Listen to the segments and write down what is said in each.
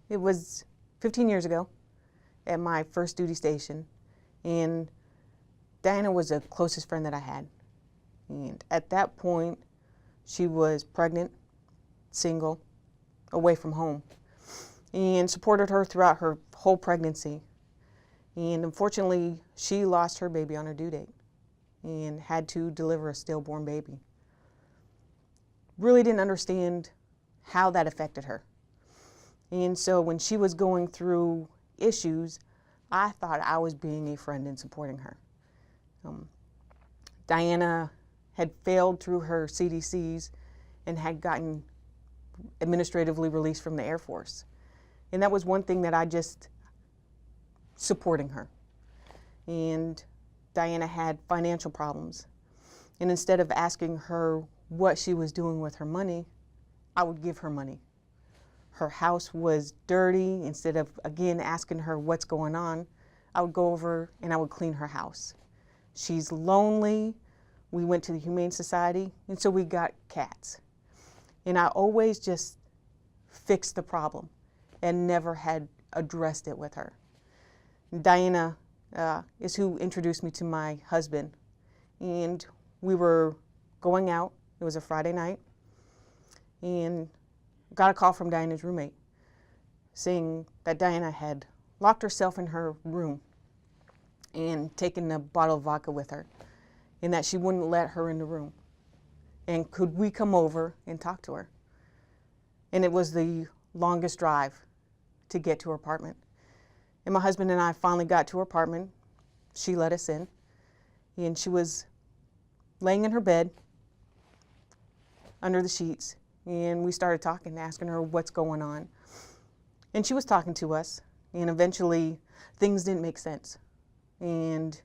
It was 15 years ago at my first duty station, and Diana was the closest friend that I had. And at that point, she was pregnant, single, away from home, and supported her throughout her whole pregnancy. And unfortunately, she lost her baby on her due date and had to deliver a stillborn baby. Really didn't understand how that affected her. And so when she was going through issues, I thought I was being a friend and supporting her. Diana had failed through her CDCs and had gotten administratively released from the Air Force. And that was one thing that I just supporting her. And Diana had financial problems. And instead of asking her what she was doing with her money, I would give her money. Her house was dirty. Instead of, again, asking her what's going on, I would go over and I would clean her house. She's lonely. We went to the Humane Society, and so we got cats. And I always just fixed the problem and never had addressed it with her. Diana is who introduced me to my husband. And we were going out. It was a Friday night. And got a call from Diana's roommate saying that Diana had locked herself in her room and taken a bottle of vodka with her, and that she wouldn't let her in the room. And could we come over and talk to her? And it was the longest drive to get to her apartment. And my husband and I finally got to her apartment. She let us in, and she was laying in her bed under the sheets. And we started talking, asking her what's going on. And she was talking to us, and eventually things didn't make sense. And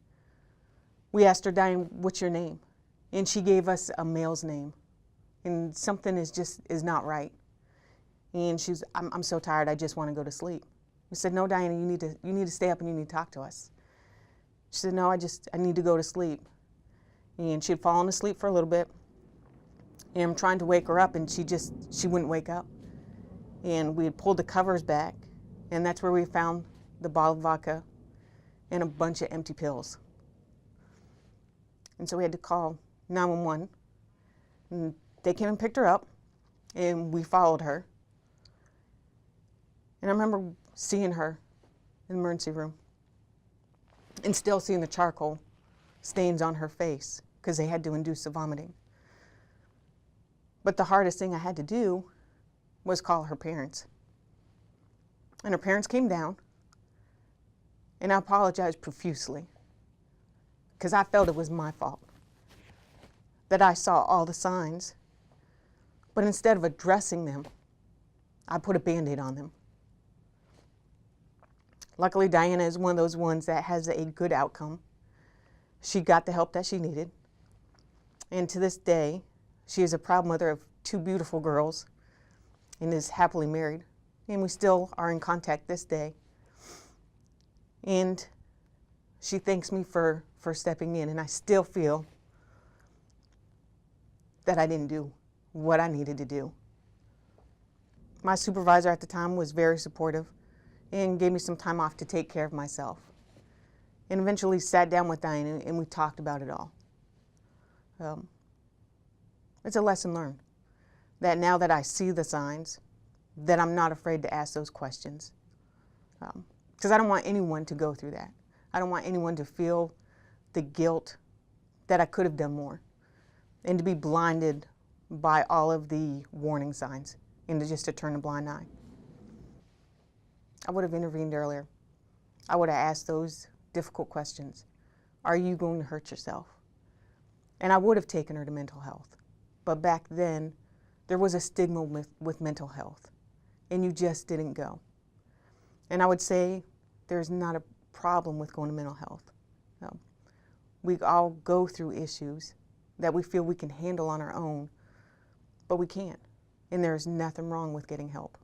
we asked her, Diane, what's your name? And she gave us a male's name. And something is not right. And she's, I'm so tired, I just want to go to sleep. We said, no, Diana, you need to stay up and you need to talk to us. She said, no, I need to go to sleep. And she had fallen asleep for a little bit. And I'm trying to wake her up, and she wouldn't wake up. And we had pulled the covers back, and that's where we found the bottle of vodka and a bunch of empty pills. And so we had to call 911. And they came and picked her up, and we followed her. And I remember seeing her in the emergency room and still seeing the charcoal stains on her face because they had to induce the vomiting. But the hardest thing I had to do was call her parents. And her parents came down, and I apologized profusely because I felt it was my fault that I saw all the signs. But instead of addressing them, I put a Band-Aid on them. Luckily, Diana is one of those ones that has a good outcome. She got the help that she needed. And to this day, she is a proud mother of 2 beautiful girls and is happily married. And we still are in contact this day. And she thanks me for stepping in. And I still feel that I didn't do what I needed to do. My supervisor at the time was very supportive and gave me some time off to take care of myself. And eventually sat down with Diana and we talked about it all. It's a lesson learned, that now that I see the signs, that I'm not afraid to ask those questions. Because I don't want anyone to go through that. I don't want anyone to feel the guilt that I could have done more and to be blinded by all of the warning signs and just to turn a blind eye. I would have intervened earlier. I would have asked those difficult questions. Are you going to hurt yourself? And I would have taken her to mental health. But back then, there was a stigma with mental health, and you just didn't go. And I would say there's not a problem with going to mental health. No. We all go through issues that we feel we can handle on our own, but we can't. And there's nothing wrong with getting help.